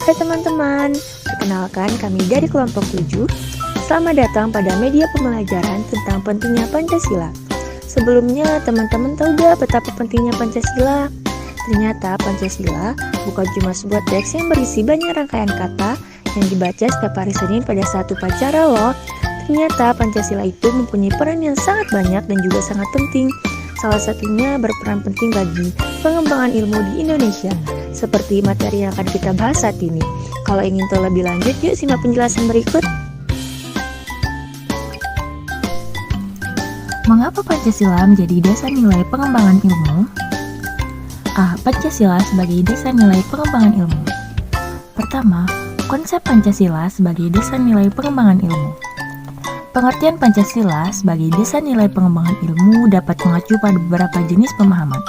Hai teman-teman, perkenalkan kami dari kelompok 7. Selamat datang pada media pembelajaran tentang pentingnya Pancasila. Sebelumnya, teman-teman tahu gak betapa pentingnya Pancasila? Ternyata Pancasila bukan cuma sebuah teks yang berisi banyak rangkaian kata yang dibaca setiap hari Senin pada saat upacara loh. Ternyata Pancasila itu mempunyai peran yang sangat banyak dan juga sangat penting. Salah satunya berperan penting bagi pengembangan ilmu di Indonesia, seperti materi yang akan kita bahas saat ini. Kalau ingin tahu lebih lanjut, yuk simak penjelasan berikut. Mengapa Pancasila menjadi dasar nilai pengembangan ilmu? Pancasila sebagai dasar nilai pengembangan ilmu. Pertama, konsep Pancasila sebagai dasar nilai pengembangan ilmu. Pengertian Pancasila sebagai dasar nilai pengembangan ilmu dapat mengacu pada beberapa jenis pemahaman.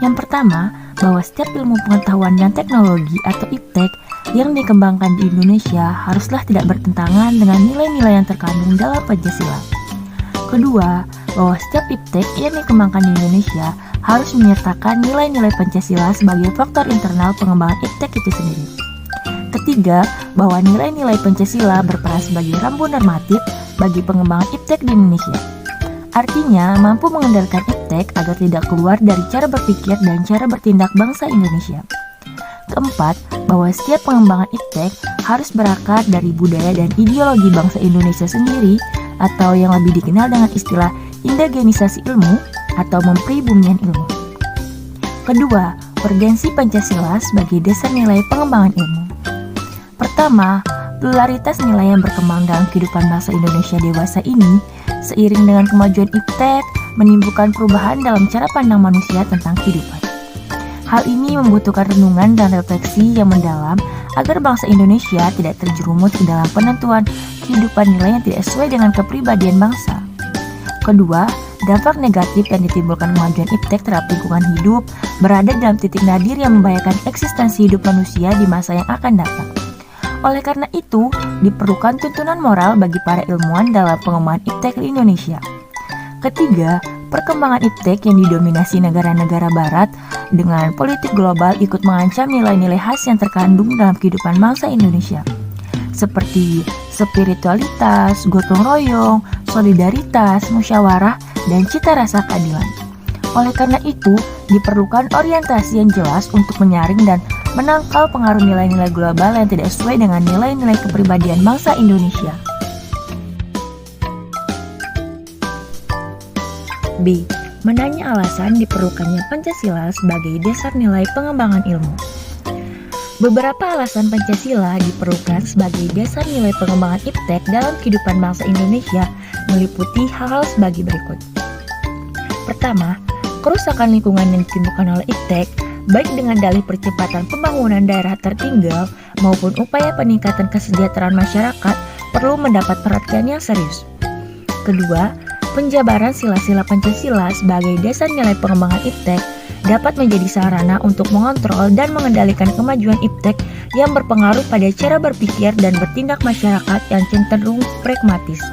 Yang pertama, bahwa setiap ilmu pengetahuan dan teknologi atau IPTEK yang dikembangkan di Indonesia haruslah tidak bertentangan dengan nilai-nilai yang terkandung dalam Pancasila. Kedua, bahwa setiap IPTEK yang dikembangkan di Indonesia harus menyertakan nilai-nilai Pancasila sebagai faktor internal pengembangan IPTEK itu sendiri. Ketiga, bahwa nilai-nilai Pancasila berperan sebagai rambu normatif bagi pengembangan IPTEK di Indonesia. Artinya, mampu mengendalikan IPTEK agar tidak keluar dari cara berpikir dan cara bertindak bangsa Indonesia. Keempat, bahwa setiap pengembangan IPTEK harus berakar dari budaya dan ideologi bangsa Indonesia sendiri, atau yang lebih dikenal dengan istilah indigenisasi ilmu atau mempribumian ilmu. Kedua, urgensi Pancasila sebagai dasar nilai pengembangan ilmu. Pertama, pluralitas nilai yang berkembang dalam kehidupan bangsa Indonesia dewasa ini seiring dengan kemajuan IPTEK menimbulkan perubahan dalam cara pandang manusia tentang kehidupan. Hal ini membutuhkan renungan dan refleksi yang mendalam agar bangsa Indonesia tidak terjerumus ke dalam penentuan kehidupan nilai yang tidak sesuai dengan kepribadian bangsa. Kedua, dampak negatif yang ditimbulkan kemajuan IPTEK terhadap lingkungan hidup berada dalam titik nadir yang membahayakan eksistensi hidup manusia di masa yang akan datang. Oleh karena itu, diperlukan tuntunan moral bagi para ilmuwan dalam pengembangan IPTEK di Indonesia. Ketiga, perkembangan IPTEK yang didominasi negara-negara barat dengan politik global ikut mengancam nilai-nilai khas yang terkandung dalam kehidupan bangsa Indonesia, seperti spiritualitas, gotong royong, solidaritas, musyawarah, dan cita rasa keadilan. Oleh karena itu, diperlukan orientasi yang jelas untuk menyaring dan menangkal pengaruh nilai-nilai global yang tidak sesuai dengan nilai-nilai kepribadian bangsa Indonesia. B. Menanya alasan diperlukannya Pancasila sebagai dasar nilai pengembangan ilmu. Beberapa alasan Pancasila diperlukan sebagai dasar nilai pengembangan IPTEK dalam kehidupan bangsa Indonesia meliputi hal-hal sebagai berikut. Pertama, kerusakan lingkungan yang ditimbulkan oleh IPTEK, baik dengan dalih percepatan pembangunan daerah tertinggal maupun upaya peningkatan kesejahteraan masyarakat, perlu mendapat perhatian yang serius. Kedua, penjabaran sila-sila Pancasila sebagai dasar nilai pengembangan IPTEK dapat menjadi sarana untuk mengontrol dan mengendalikan kemajuan IPTEK yang berpengaruh pada cara berpikir dan bertindak masyarakat yang cenderung pragmatis.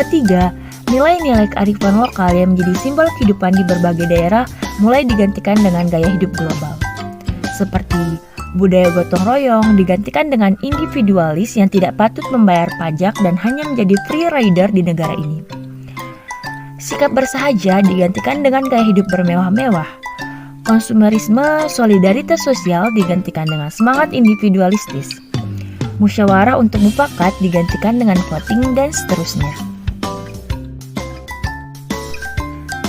Ketiga, nilai-nilai kearifan lokal yang menjadi simbol kehidupan di berbagai daerah mulai digantikan dengan gaya hidup global. Seperti budaya gotong royong digantikan dengan individualis yang tidak patut membayar pajak dan hanya menjadi free rider di negara ini. Sikap bersahaja digantikan dengan gaya hidup bermewah-mewah. Konsumerisme, solidaritas sosial digantikan dengan semangat individualistis. Musyawarah untuk mufakat digantikan dengan voting dan seterusnya.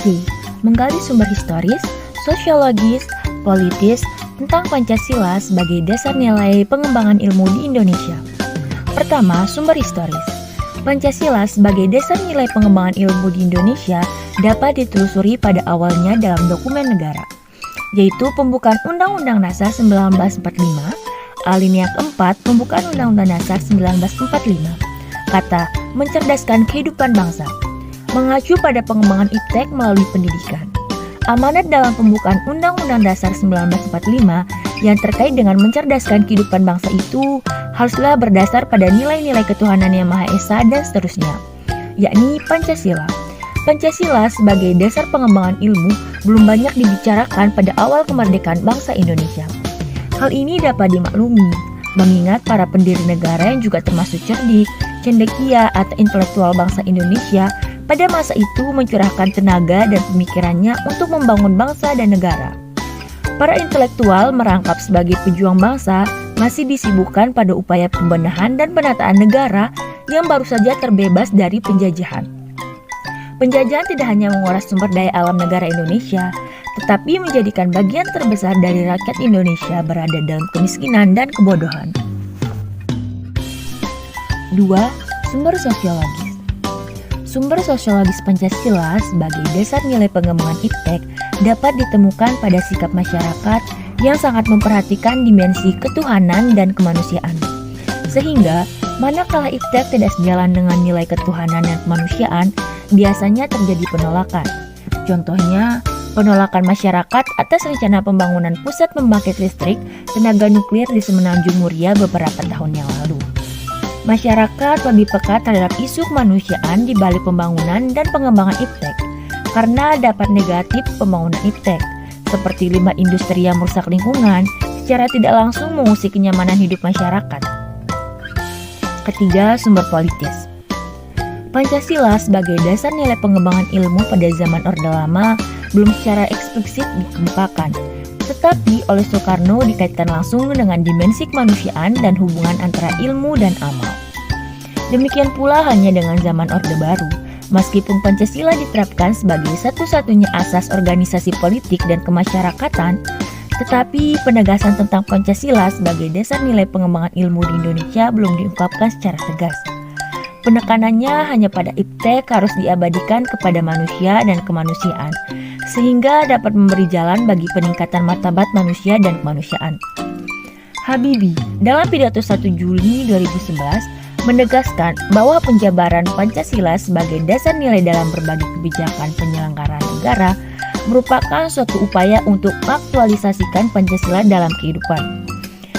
C. Menggali sumber historis, sosiologis, politis tentang Pancasila sebagai dasar nilai pengembangan ilmu di Indonesia. Pertama, sumber historis. Pancasila sebagai dasar nilai pengembangan ilmu di Indonesia dapat ditelusuri pada awalnya dalam dokumen negara, yaitu pembukaan Undang-Undang Dasar 1945, alinea keempat pembukaan Undang-Undang Dasar 1945, kata mencerdaskan kehidupan bangsa, mengacu pada pengembangan IPTEK melalui pendidikan. Amanat dalam pembukaan Undang-Undang Dasar 1945 yang terkait dengan mencerdaskan kehidupan bangsa itu haruslah berdasar pada nilai-nilai ketuhanan yang Maha Esa dan seterusnya, yakni Pancasila. Pancasila sebagai dasar pengembangan ilmu belum banyak dibicarakan pada awal kemerdekaan bangsa Indonesia. Hal ini dapat dimaklumi, mengingat para pendiri negara yang juga termasuk cerdik, cendekia atau intelektual bangsa Indonesia pada masa itu mencurahkan tenaga dan pemikirannya untuk membangun bangsa dan negara. Para intelektual merangkap sebagai pejuang bangsa masih disibukkan pada upaya pembenahan dan penataan negara yang baru saja terbebas dari penjajahan. Penjajahan tidak hanya menguras sumber daya alam negara Indonesia, tetapi menjadikan bagian terbesar dari rakyat Indonesia berada dalam kemiskinan dan kebodohan. 2. Sumber sosiologis. Sumber sosiologis Pancasila sebagai dasar nilai pengembangan IPTEK dapat ditemukan pada sikap masyarakat yang sangat memperhatikan dimensi ketuhanan dan kemanusiaan. Sehingga, manakala IPTEK tidak sejalan dengan nilai ketuhanan dan kemanusiaan, biasanya terjadi penolakan. Contohnya, penolakan masyarakat atas rencana pembangunan pusat pembangkit listrik tenaga nuklir di Semenanjung Muria beberapa tahun yang lalu. Masyarakat lebih peka terhadap isu kemanusiaan di balik pembangunan dan pengembangan IPTEK karena dapat negatif pembangunan IPTEK, seperti limbah industri yang merusak lingkungan, secara tidak langsung mengusik kenyamanan hidup masyarakat. Ketiga, sumber politis. Pancasila sebagai dasar nilai pengembangan ilmu pada zaman Orde Lama belum secara eksplisit dikemukakan, tetapi oleh Soekarno dikaitkan langsung dengan dimensi kemanusiaan dan hubungan antara ilmu dan amal. Demikian pula hanya dengan zaman Orde Baru, meskipun Pancasila diterapkan sebagai satu-satunya asas organisasi politik dan kemasyarakatan, tetapi penegasan tentang Pancasila sebagai dasar nilai pengembangan ilmu di Indonesia belum diungkapkan secara tegas. Penekanannya hanya pada IPTEK harus diabadikan kepada manusia dan kemanusiaan, sehingga dapat memberi jalan bagi peningkatan martabat manusia dan kemanusiaan. Habibie dalam pidato 1 Juli 2011 menegaskan bahwa penjabaran Pancasila sebagai dasar nilai dalam berbagai kebijakan penyelenggaraan negara merupakan suatu upaya untuk mengaktualisasikan Pancasila dalam kehidupan.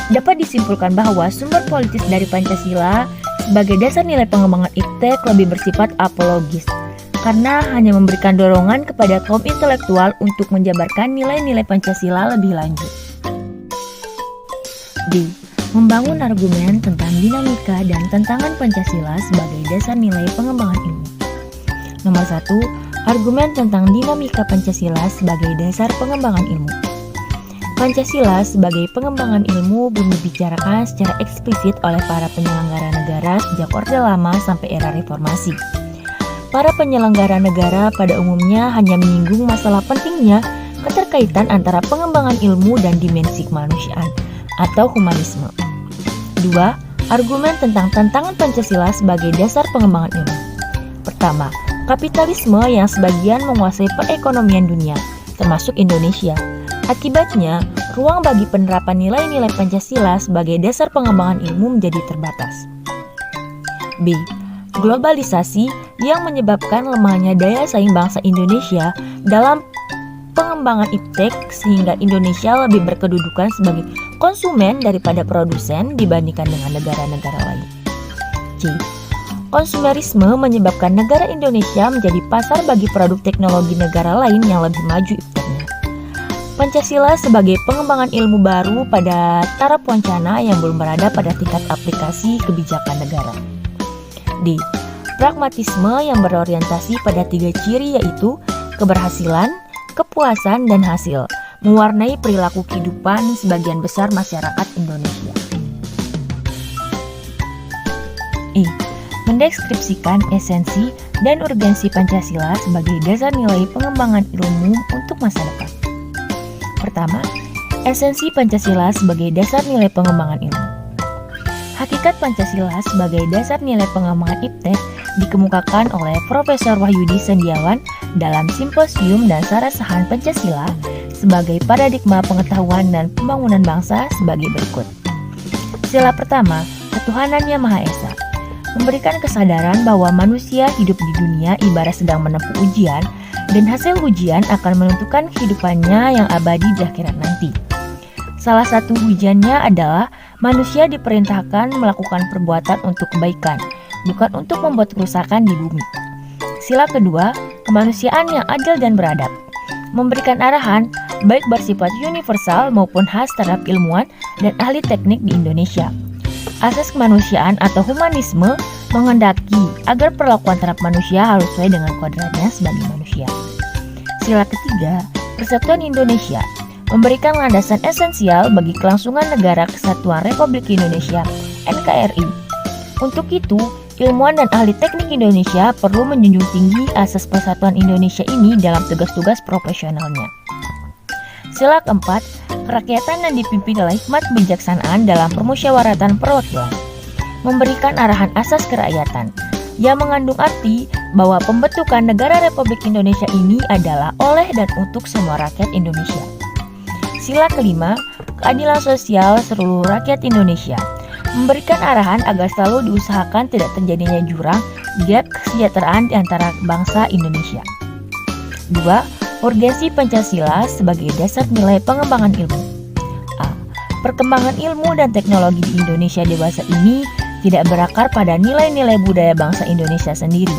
Dapat disimpulkan bahwa sumber politis dari Pancasila sebagai dasar nilai pengembangan IPTEK lebih bersifat apologis, karena hanya memberikan dorongan kepada kaum intelektual untuk menjabarkan nilai-nilai Pancasila lebih lanjut. D. Membangun argumen tentang dinamika dan tantangan Pancasila sebagai dasar nilai pengembangan ilmu. Nomor 1. Argumen tentang dinamika Pancasila sebagai dasar pengembangan ilmu. Pancasila sebagai pengembangan ilmu belum dibicarakan secara eksplisit oleh para penyelenggara negara sejak Orde Lama sampai era Reformasi. Para penyelenggara negara pada umumnya hanya menyinggung masalah pentingnya keterkaitan antara pengembangan ilmu dan dimensi kemanusiaan atau humanisme. 2. Argumen tentang tantangan Pancasila sebagai dasar pengembangan ilmu. Pertama, kapitalisme yang sebagian menguasai perekonomian dunia, termasuk Indonesia. Akibatnya, ruang bagi penerapan nilai-nilai Pancasila sebagai dasar pengembangan ilmu menjadi terbatas. B. Globalisasi yang menyebabkan lemahnya daya saing bangsa Indonesia dalam pengembangan IPTEK sehingga Indonesia lebih berkedudukan sebagai konsumen daripada produsen dibandingkan dengan negara-negara lain. C. Konsumerisme menyebabkan negara Indonesia menjadi pasar bagi produk teknologi negara lain yang lebih maju IPTEK-nya. Pancasila sebagai pengembangan ilmu baru pada taraf wancana yang belum berada pada tingkat aplikasi kebijakan negara. D. Pragmatisme yang berorientasi pada 3 ciri yaitu keberhasilan, kepuasan, dan hasil, mewarnai perilaku kehidupan sebagian besar masyarakat Indonesia. E. Mendeskripsikan esensi dan urgensi Pancasila sebagai dasar nilai pengembangan ilmu untuk masa depan. Pertama, esensi Pancasila sebagai dasar nilai pengembangan ilmu. Hakikat Pancasila sebagai dasar nilai pengembangan IPTEK dikemukakan oleh Profesor Wahyudi Sendiawan dalam Simposium dan Sarasahan Pancasila sebagai paradigma pengetahuan dan pembangunan bangsa sebagai berikut. Sila pertama, ketuhanan yang Maha Esa, memberikan kesadaran bahwa manusia hidup di dunia ibarat sedang menempuh ujian dan hasil ujian akan menentukan kehidupannya yang abadi di akhirat nanti. Salah satu ujiannya adalah manusia diperintahkan melakukan perbuatan untuk kebaikan, bukan untuk membuat kerusakan di bumi. Sila kedua, kemanusiaan yang adil dan beradab, memberikan arahan baik bersifat universal maupun khas terhadap ilmuwan dan ahli teknik di Indonesia. Asas kemanusiaan atau humanisme menghendaki agar perlakuan terhadap manusia harus sesuai dengan kodratnya sebagai manusia. Sila ketiga, Persatuan Indonesia memberikan landasan esensial bagi kelangsungan Negara Kesatuan Republik Indonesia (NKRI). Untuk itu, ilmuwan dan ahli teknik Indonesia perlu menjunjung tinggi asas persatuan Indonesia ini dalam tugas-tugas profesionalnya. Sila keempat, kerakyatan yang dipimpin oleh hikmat kebijaksanaan dalam permusyawaratan perwakilan, memberikan arahan asas kerakyatan yang mengandung arti bahwa pembentukan Negara Republik Indonesia ini adalah oleh dan untuk semua rakyat Indonesia. Sila kelima, keadilan sosial seluruh rakyat Indonesia, memberikan arahan agar selalu diusahakan tidak terjadinya jurang gap kesejahteraan di antara bangsa Indonesia. 2. Urgensi Pancasila sebagai dasar nilai pengembangan ilmu. A. Perkembangan ilmu dan teknologi di Indonesia dewasa ini tidak berakar pada nilai-nilai budaya bangsa Indonesia sendiri,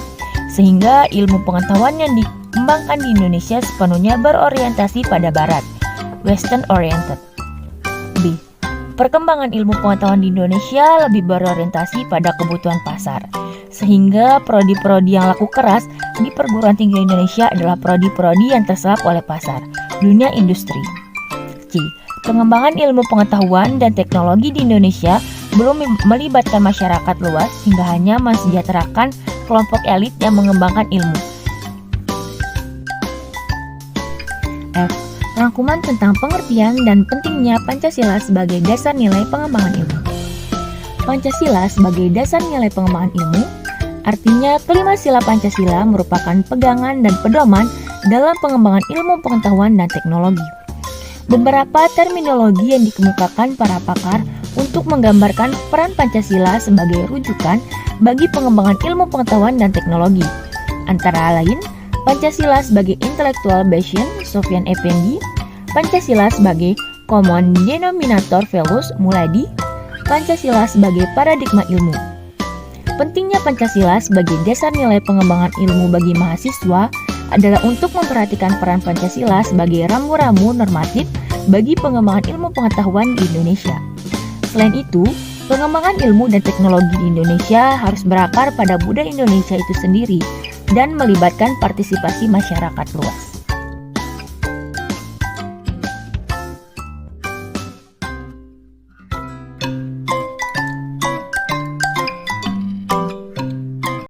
sehingga ilmu pengetahuan yang dikembangkan di Indonesia sepenuhnya berorientasi pada Barat, Western oriented. B. Perkembangan ilmu pengetahuan di Indonesia lebih berorientasi pada kebutuhan pasar, sehingga prodi-prodi yang laku keras di perguruan tinggi Indonesia adalah prodi-prodi yang terserap oleh pasar, dunia industri. C. Pengembangan ilmu pengetahuan dan teknologi di Indonesia belum melibatkan masyarakat luas hingga hanya mensejahterakan kelompok elit yang mengembangkan ilmu. F. Rangkuman tentang pengertian dan pentingnya Pancasila sebagai dasar nilai pengembangan ilmu. Pancasila sebagai dasar nilai pengembangan ilmu, artinya kelima sila Pancasila merupakan pegangan dan pedoman dalam pengembangan ilmu pengetahuan dan teknologi. Beberapa terminologi yang dikemukakan para pakar untuk menggambarkan peran Pancasila sebagai rujukan bagi pengembangan ilmu pengetahuan dan teknologi, antara lain Pancasila sebagai intellectual bastion, Sofyan Effendi, Pancasila sebagai common denominator values, Muladi, Pancasila sebagai paradigma ilmu. Pentingnya Pancasila sebagai dasar nilai pengembangan ilmu bagi mahasiswa adalah untuk memperhatikan peran Pancasila sebagai rambu-rambu normatif bagi pengembangan ilmu pengetahuan di Indonesia. Selain itu, pengembangan ilmu dan teknologi di Indonesia harus berakar pada budaya Indonesia itu sendiri dan melibatkan partisipasi masyarakat luas.